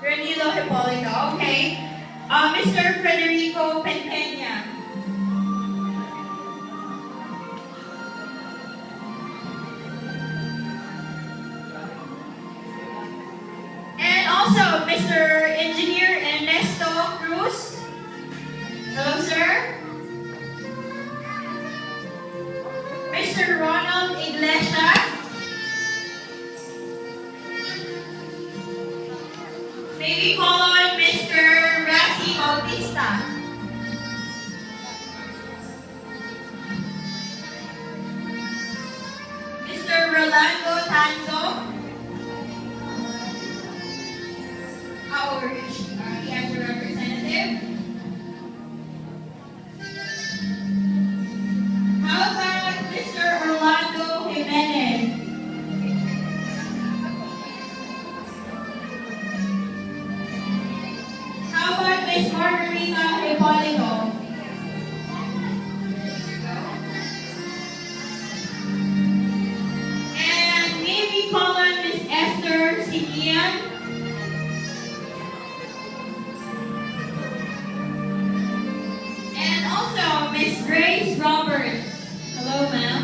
Ranilo Hipolito. Okay. Mr. Federico Pentena. And also, Mr. Engineer Ernesto Cruz. Hello, sir. Mr. Ronald Iglesias. May we call on Mr. Rafi Bautista. Mr. Rolando Tanzo. He has a representative. How about Mr. Orlando Jimenez? How about Miss Margarita Hipolito? And may we call on Miss Esther Sikian? And also Miss Grace Roberts. Hello, ma'am.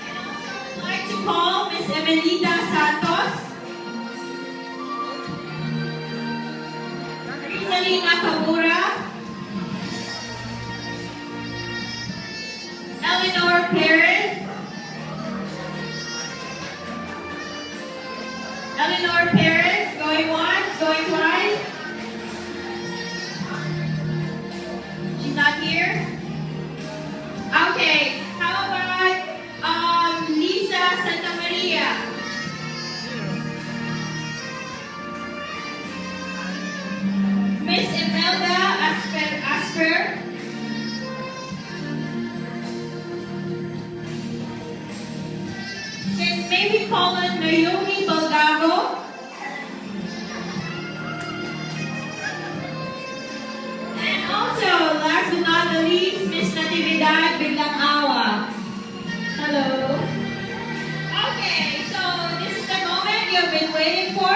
And also I'd like to call Miss Emelita Santos. Rizalina Kabura. Eleanor Perez. Eleanor Perez, going once, going twice. She's not here? Okay, how about Lisa Santa Maria? Miss Imelda Asper. Can maybe call on Naomi Balgago? And also, last but not the least, Miss Natividad Biglang Awa. Hello. Okay, so this is the moment you've been waiting for.